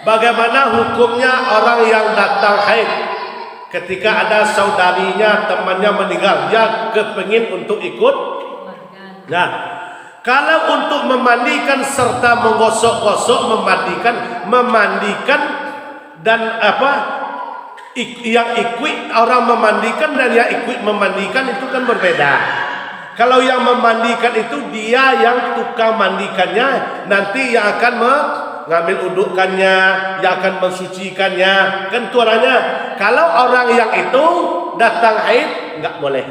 Bagaimana hukumnya orang yang datang haid ketika ada saudarinya, temannya meninggal, dia kepingin untuk ikut? Nah, kalau untuk memandikan serta menggosok-gosok, memandikan dan yang ikut orang memandikan dan yang ikut memandikan itu kan berbeda. Kalau yang memandikan itu dia yang tukang mandikannya, nanti yang akan mengambil udukannya, yang akan mensucikannya, kan itu orangnya. Kalau orang yang itu datang haid, nggak boleh.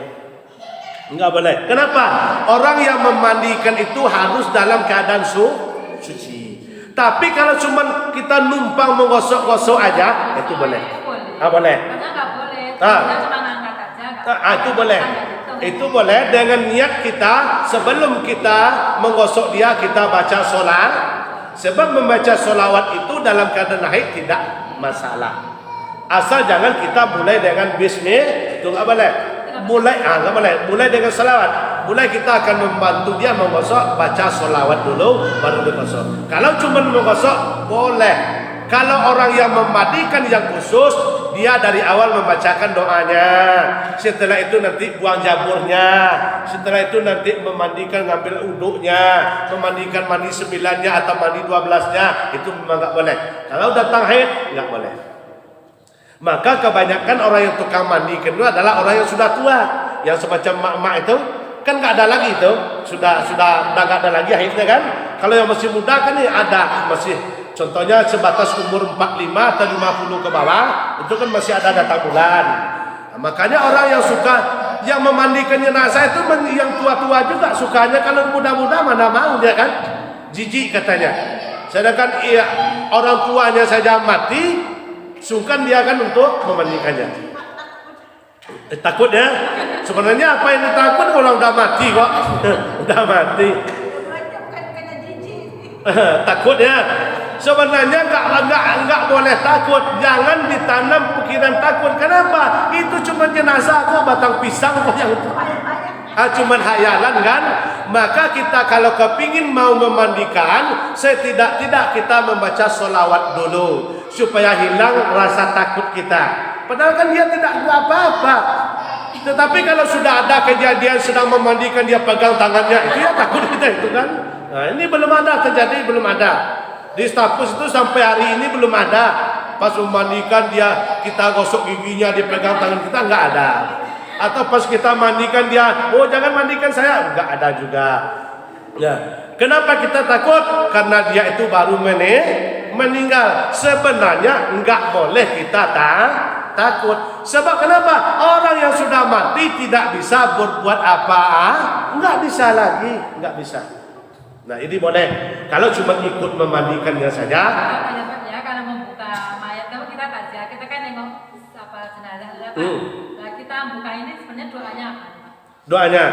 Kenapa? Orang yang memandikan itu harus dalam keadaan suci. Tapi kalau cuma kita numpang menggosok-gosok aja, itu boleh. Boleh. Karena nggak boleh. Cuma ngangkat aja. Itu boleh. Itu boleh dengan niat kita sebelum kita menggosok dia kita baca sholat. Sebab membaca sholawat itu dalam keadaan haid tidak masalah. Asal jangan kita mulai dengan bismillah, itu nggak boleh. Nggak boleh. Mulai dengan sholawat. Mulai kita akan membantu dia menggosok, baca sholawat dulu baru digosok. Kalau cuma menggosok boleh. Kalau orang yang memandikan yang khusus, dia dari awal membacakan doanya. Setelah itu nanti buang jaburnya. Setelah itu nanti memandikan, ngambil uduknya, memandikan mandi 9-nya atau mandi 12-nya. Itu memang nggak boleh. Kalau datang haid, nggak boleh. Maka kebanyakan orang yang tukang mandikan itu adalah orang yang sudah tua, yang semacam mak-mak itu kan nggak ada lagi itu, sudah nggak ada lagi haidnya kan. Kalau yang masih muda kan nih ada masih. Contohnya sebatas umur 45 atau 50 ke bawah, itu kan masih ada datang bulan. Nah, makanya orang yang suka yang memandikan jenazah itu yang tua-tua juga sukanya. Kalau muda-muda mana mau dia kan, jijik katanya. Sedangkan orang tuanya saja mati, sungkan dia kan untuk memandikannya. Takut ya? Sebenarnya apa yang ditakut kalau udah mati kok? Udah mati. Takut ya? Sebenarnya enggak boleh takut. Jangan ditanam pikiran takut. Kenapa? Itu cuma jenazah kok, batang pisang kok yang cuma hayalan kan. Maka kita kalau kepingin mau memandikan, setidak-tidak kita membaca sholawat dulu supaya hilang rasa takut kita. Padahal kan dia tidak apa-apa. Tetapi kalau sudah ada kejadian sedang memandikan, dia pegang tangannya, itu ya takut kita itu kan. Nah, ini belum ada terjadi, belum ada. Di Stapus itu sampai hari ini belum ada. Pas memandikan dia, kita gosok giginya, dipegang tangan kita, nggak ada. Atau pas kita mandikan dia, oh jangan mandikan saya, nggak ada juga. Ya, kenapa kita takut? Karena dia itu baru meninggal. Sebenarnya nggak boleh kita takut. Sebab kenapa? Orang yang sudah mati tidak bisa berbuat apa? Nggak bisa lagi, nggak bisa. Nah ini boleh. Kalau cuma ikut memandikannya saja. Ya kalau membuka mayat, kalau kita baca, kita kan nengok apa jenazah. Nah kita buka ini sebenarnya doanya apa? Doanya?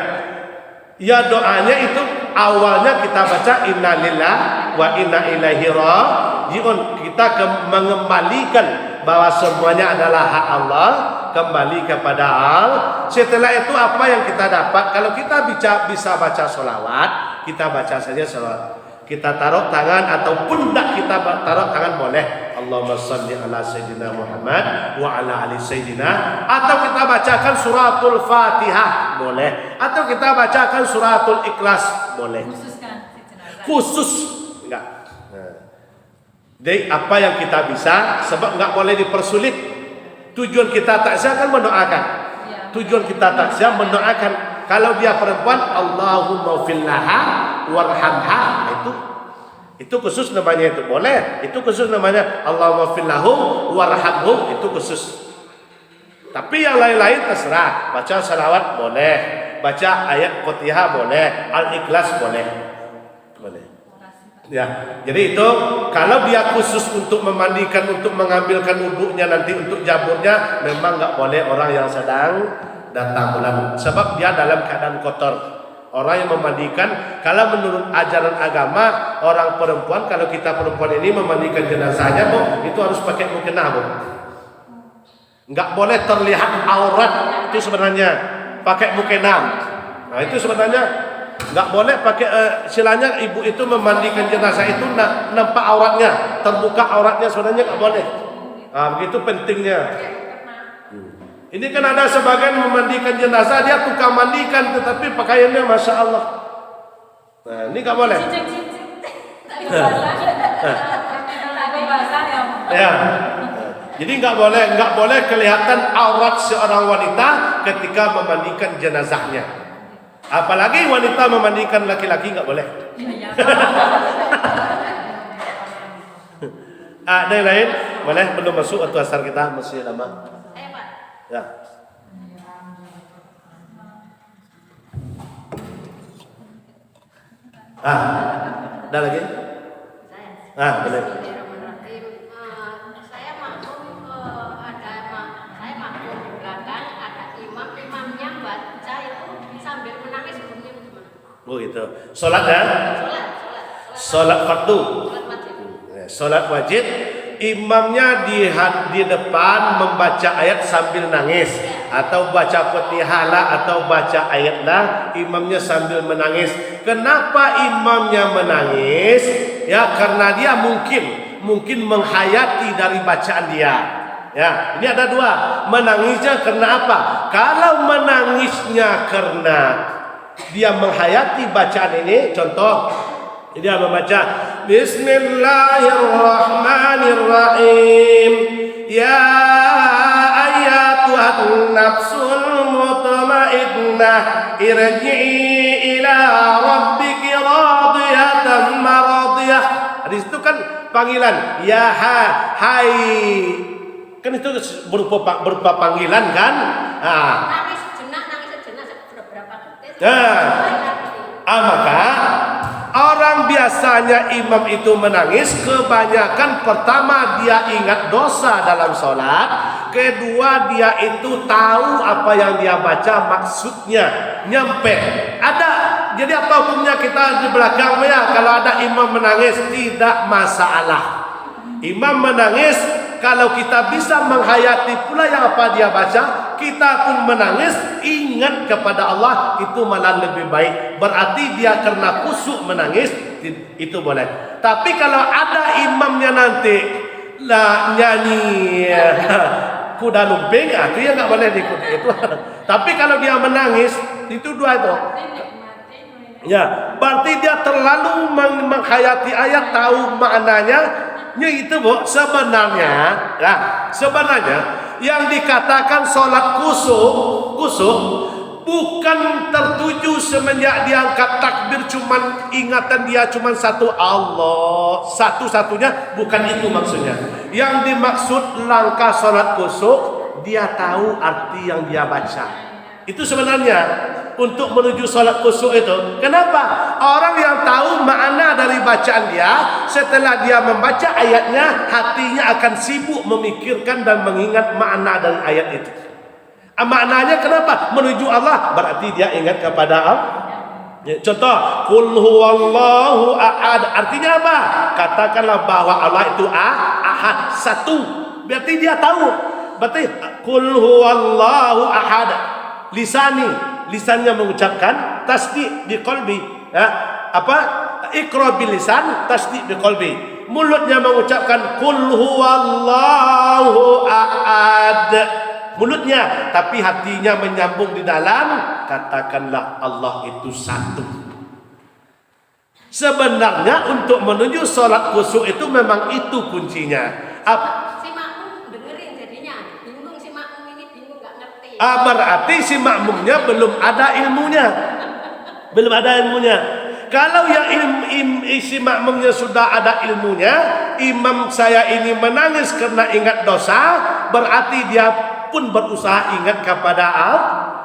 Ya doanya itu awalnya kita baca innalillahi wa inna ilaihi raji'un. Kita mengembalikan bahwa semuanya adalah hak Allah, kembali kepada Allah. Setelah itu apa yang kita dapat? Kalau kita bisa baca sholawat, kita baca saja sholawat. Kita taruh tangan ataupun tidak kita taruh tangan boleh. Allahumma shalli ala sayyidina Muhammad wa ala ali sayyidina. Atau kita bacakan suratul Fatihah boleh. Atau kita bacakan suratul Ikhlas boleh. Khusus enggak. Jadi apa yang kita bisa, sebab enggak boleh dipersulit. Tujuan kita takziah kan mendoakan. Tujuan kita takziah mendoakan. Kalau dia perempuan, Allahumma fillaha warhamha, itu khusus namanya, itu boleh. Itu khusus namanya Allahumma fillahu warhamhu, itu khusus. Tapi yang lain-lain terserah. Baca salawat boleh, baca ayat Fatihah boleh, Al-Ikhlas boleh. Ya, jadi itu kalau dia khusus untuk memandikan, untuk mengambilkan wudhunya nanti untuk jaburnya, memang nggak boleh orang yang sedang datang bulan. Sebab dia dalam keadaan kotor. Orang yang memandikan, kalau menurut ajaran agama, orang perempuan, kalau kita perempuan ini memandikan jenazahnya, itu harus pakai mukena, nggak boleh terlihat aurat itu sebenarnya, pakai mukena. Nah itu sebenarnya Nggak boleh pakai silanya ibu itu memandikan jenazah itu nampak auratnya, terbuka auratnya, sebenarnya nggak boleh. Begitu pentingnya. Ini kan ada sebagian memandikan jenazah, dia tukang mandikan tetapi pakaiannya masya Allah. Nah ini nggak boleh. Ya. Jadi nggak boleh kelihatan aurat seorang wanita ketika memandikan jenazahnya. Apalagi wanita memandikan laki-laki nggak boleh. Ada yang lain? Boleh? Belum masuk waktu asar kita masih lama. Ya. Ada lagi? Boleh. Saya makmum saya makmum di belakang ada imamnya baca itu sambil menangis bunyi gimana? Oh gitu. Salatnya? Salat fardu. Salat wajib. Imamnya di depan membaca ayat sambil nangis, atau baca Fatihah lah, atau baca ayat lah, imamnya sambil menangis. Kenapa imamnya menangis? Ya karena dia mungkin menghayati dari bacaan dia. Ya, ini ada dua. Menangisnya karena apa? Kalau menangisnya karena dia menghayati bacaan ini, contoh dia membaca Bismillahirrahmanirrahim. Ya ayyatuhan nafsul mutmainnah irji'i ila rabbiki radiyatan maradiyah. Di situ kan panggilan ya hai. Kan itu berupa panggilan kan? Nangis sejenak berapa detik. Maka orang biasanya imam itu menangis kebanyakan pertama dia ingat dosa dalam sholat, kedua dia itu tahu apa yang dia baca maksudnya nyampe. Jadi apa hukumnya kita di belakang ya? Kalau ada imam menangis tidak masalah. Imam menangis kalau kita bisa menghayati pula yang apa dia baca, kita pun menangis ingat kepada Allah, itu malah lebih baik. Berarti dia karena khusyuk menangis, itu boleh. Tapi kalau ada imamnya nanti nyanyi kuda lumping, itu ya nggak boleh diikuti itu. Tapi kalau dia menangis, itu dua itu. Ya, berarti dia terlalu menghayati ayat, tahu maknanya. Itu Bu, sebenarnya yang dikatakan sholat kusuk bukan tertuju semenjak dia angkat takbir cuman ingatan dia cuman satu Allah, satu-satunya, bukan itu maksudnya. Yang dimaksud langkah sholat kusuk dia tahu arti yang dia baca. Itu sebenarnya untuk menuju sholat khusyuk itu. Kenapa? Orang yang tahu makna dari bacaan dia, setelah dia membaca ayatnya, hatinya akan sibuk memikirkan dan mengingat makna dari ayat itu. Maknanya kenapa? Menuju Allah, berarti dia ingat kepada Allah. Contoh, Qul huwallahu ahad. Artinya apa? Katakanlah bahwa Allah itu ahad, satu. Berarti dia tahu. Berarti Qul huwallahu ahad. Lisannya mengucapkan, tasdik di qalbi. Iqra bil lisan, tasdik di qalbi. Mulutnya mengucapkan Qul huwallahu ahad. Mulutnya, tapi hatinya menyambung di dalam, katakanlah Allah itu satu. Sebenarnya untuk menuju sholat khusyuk itu memang itu kuncinya. Si makmum dengerin jadinya bingung, si makmum ini bingung nggak ngerti. Berarti si makmumnya belum ada ilmunya. Kalau yang si makmumnya sudah ada ilmunya, imam saya ini menangis karena ingat dosa, berarti dia pun berusaha ingat kepada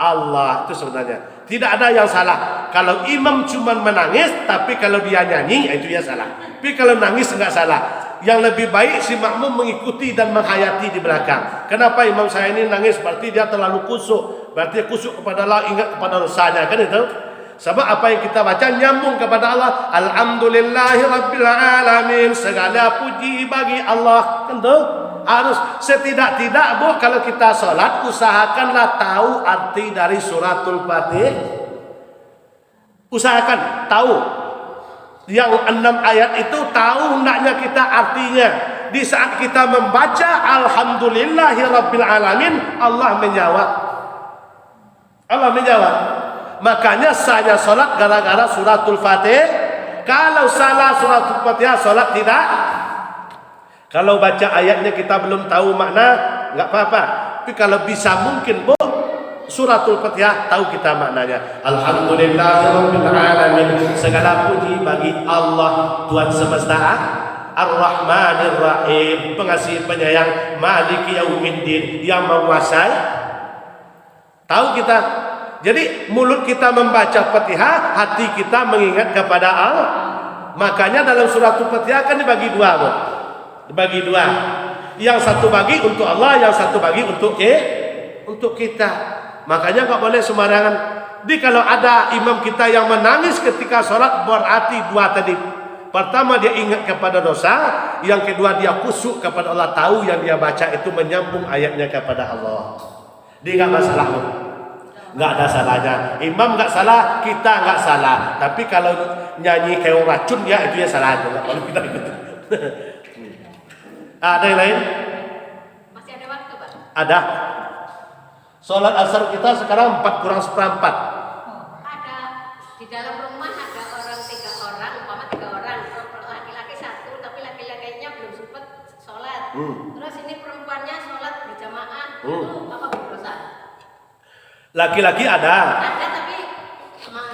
Allah. Itu sebenarnya tidak ada yang salah. Kalau imam cuma menangis, tapi kalau dia nyanyi, itu ya salah. Tapi kalau nangis enggak salah. Yang lebih baik si makmum mengikuti dan menghayati di belakang. Kenapa imam saya ini nangis? Berarti dia terlalu khusyuk. Berarti khusyuk kepada Allah, ingat kepada dosanya, kan itu? Sebab apa yang kita baca nyambung kepada Allah. Alhamdulillahi rabbil alamin. Segala puji bagi Allah. Kan itu? Harus setidak-tidak Bu, kalau kita sholat usahakanlah tahu arti dari suratul Fatihah. Usahakan tahu yang 6 ayat itu, tahu hendaknya kita artinya. Di saat kita membaca alhamdulillahirabbil alamin, Allah menjawab. Allah menjawab. Makanya sahnya salat gara-gara suratul Fatihah. Kalau salah suratul Fatihah, salat tidak. Kalau baca ayatnya kita belum tahu makna, enggak apa-apa. Tapi kalau bisa mungkin suratul Fatihah tahu kita maknanya. Alhamdulillahirabbil alamin. Segala puji bagi Allah Tuhan semesta, Ar-Rahmanir Rahim, pengasih penyayang, Maliki Yaumiddin, yang menguasai. Tahu kita. Jadi mulut kita membaca Fatihah, hati kita mengingat kepada Allah. Makanya dalam suratul Fatihah kan dibagi dua, Bu. Dibagi dua. Yang satu bagi untuk Allah, yang satu bagi untuk kita. Makanya nggak boleh sembarangan. Jadi kalau ada imam kita yang menangis ketika sholat, berarti dua tadi. Pertama dia ingat kepada dosa, yang kedua dia khusyuk kepada Allah, tahu yang dia baca itu menyambung ayatnya kepada Allah. Dia nggak masalah, nggak ada salahnya. Imam nggak salah, kita nggak salah. Tapi kalau nyanyi kayak racun ya itu ya salah juga. Kalau kita gitu. Ada yang lain? Masih ada waktu, Pak? Ada. Sholat asar kita sekarang 4 kurang seperempat. Ada di dalam rumah ada orang 3 orang, umpama 3 orang, laki-laki 1, tapi laki-lakinya belum sempat sholat. Terus ini perempuannya sholat berjamaah, itu apa berdosa? Laki-laki ada. Ada tapi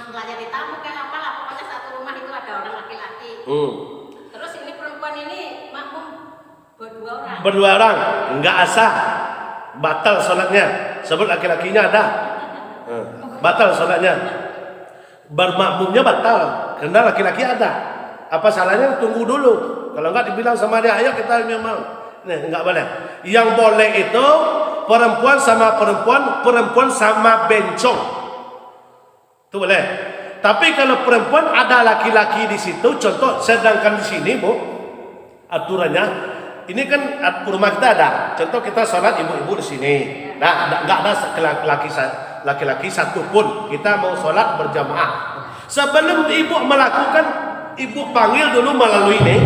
melayani tamu kayak apa lah, pokoknya satu rumah itu ada orang laki-laki. Terus ini perempuan ini makmum berdua orang. Berdua orang, enggak asah, batal sholatnya. Sebut laki-lakinya ada, batal sholatnya. Bermakmumnya batal, karena laki-laki ada. Apa salahnya? Tunggu dulu. Kalau enggak dibilang sama dia, ayo kita memang. Nih, enggak boleh. Yang boleh itu perempuan sama perempuan, perempuan sama bencong. Itu boleh. Tapi kalau perempuan ada laki-laki di situ, contoh sedangkan di sini, Bu, aturannya ini kan rumah kita ada. Contoh kita sholat ibu-ibu di sini. Nah, enggak ada laki-laki satu pun. Kita mau sholat berjamaah. Sebelum ibu melakukan, ibu panggil dulu melalui ini.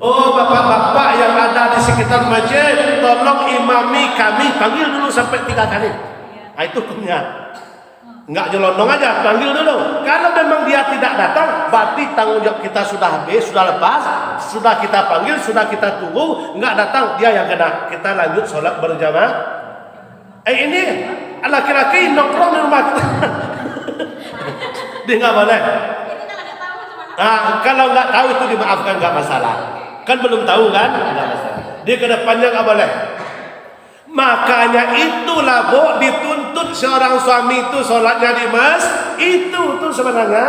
Oh, bapak-bapak yang ada di sekitar masjid, tolong imami kami. Panggil dulu sampai 3 kali. Nah, itu hukumnya. Enggak jelondong aja, panggil dulu. Kalau memang dia tidak datang, berarti tanggung jawab kita sudah habis, sudah lepas, sudah kita panggil, sudah kita tunggu, enggak datang, dia yang kena. Kita lanjut sholat berjamaah. Ini laki-laki nongkrong di rumah kita. Dia nggak boleh. Itu kalau nggak tahu macam mana? Nah, kalau nggak tahu itu dimaafkan, nggak masalah. Kan belum tahu kan? Nggak masalah. Dia ke depannya nggak boleh. Makanya itulah, Bu, dituntut seorang suami itu sholatnya di itu tuh sebenarnya.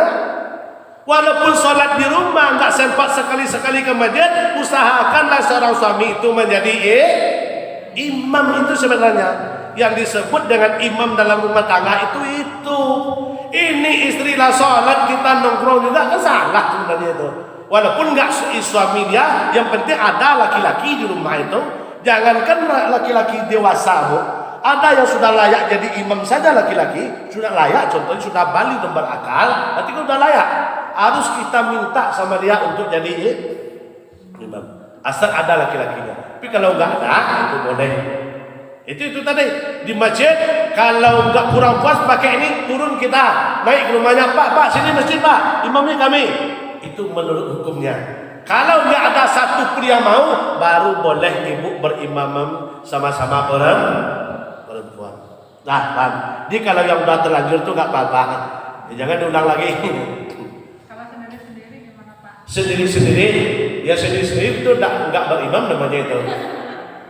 Walaupun sholat di rumah nggak sempat sekali-sekali ke masjid, usahakanlah seorang suami itu menjadi imam. Itu sebenarnya yang disebut dengan imam dalam rumah tangga itu. Ini istrilah sholat, kita nongkrong juga, kan salah sebenarnya itu. Walaupun nggak suami dia, yang penting ada laki-laki di rumah itu. Jangankan laki-laki dewasa, Bu, ada yang sudah layak jadi imam saja, laki-laki sudah layak, contohnya sudah balik dan berakal, berarti kan sudah layak. Harus kita minta sama dia untuk jadi imam. Asal ada laki-lakinya. Tapi kalau nggak ada, itu boleh. Itu tadi di masjid, kalau nggak kurang puas pakai ini, turun kita naik ke rumahnya, Pak, sini masjid, Pak, imamnya kami. Itu menurut hukumnya. Kalau nggak ada satu pun yang mau, baru boleh ibu berimam sama-sama perempuan. Nah, Pak. Jadi kalau yang udah terlanjur tuh nggak apa-apa. Jangan diulang lagi. Kalau sendiri-sendiri gimana, Pak? Sendiri-sendiri, ya sendiri-sendiri itu nggak berimam namanya itu.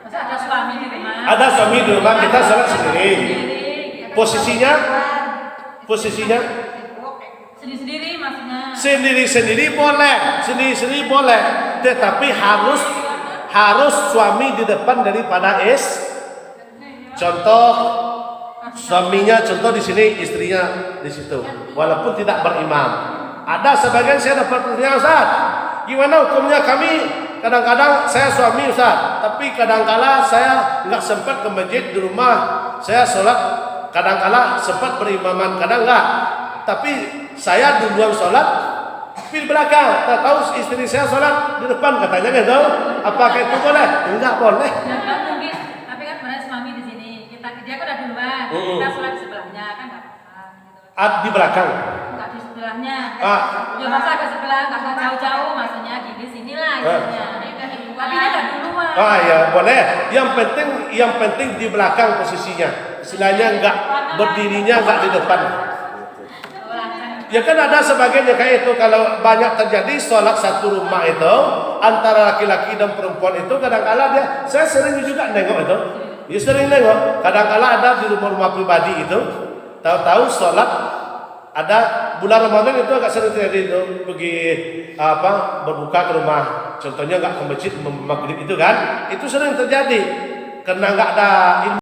Masa ada suami di rumah? Ada suami di rumah, kita sholat sendiri. Posisinya? Sendiri-sendiri maksudnya. Sendiri-sendiri boleh, tetapi harus suami di depan daripada contoh suaminya, contoh di sini, istrinya di situ, walaupun tidak berimam. Ada sebagian saya dapat pertanyaan, Ustaz, gimana hukumnya kami? Kadang-kadang saya suami, Ustaz, tapi kadang-kala saya nggak sempat ke masjid di rumah, saya sholat kadang-kala sempat berimaman, kadang nggak. tapi saya duluan sholat di belakang. Tak tahu istri saya sholat di depan katanya gitu. Apakah itu boleh? Enggak boleh. Ya, kan mungkin, tapi kan sebenarnya suami di sini, dia kan udah duluan, kita sholat di sebelahnya kan nggak apa-apa. Gitu. Di belakang. Nggak di sebelahnya. Ah. Ya masa ke sebelah, nggak jauh-jauh, maksudnya di sinilah istilahnya. Tapi dia udah duluan. Ya boleh. Yang penting di belakang posisinya. Istilahnya enggak berdirinya enggak di depan. Ya kan ada sebagainya kayak itu. Kalau banyak terjadi sholat satu rumah itu antara laki-laki dan perempuan itu kadang-kala saya sering juga nengok itu. Ya sering nengok. Kadang-kala ada di rumah-rumah pribadi itu. Tahu-tahu sholat ada bulan Ramadan itu agak sering terjadi itu pergi berbuka ke rumah. Contohnya nggak ke masjid maghrib itu kan. Itu sering terjadi karena nggak ada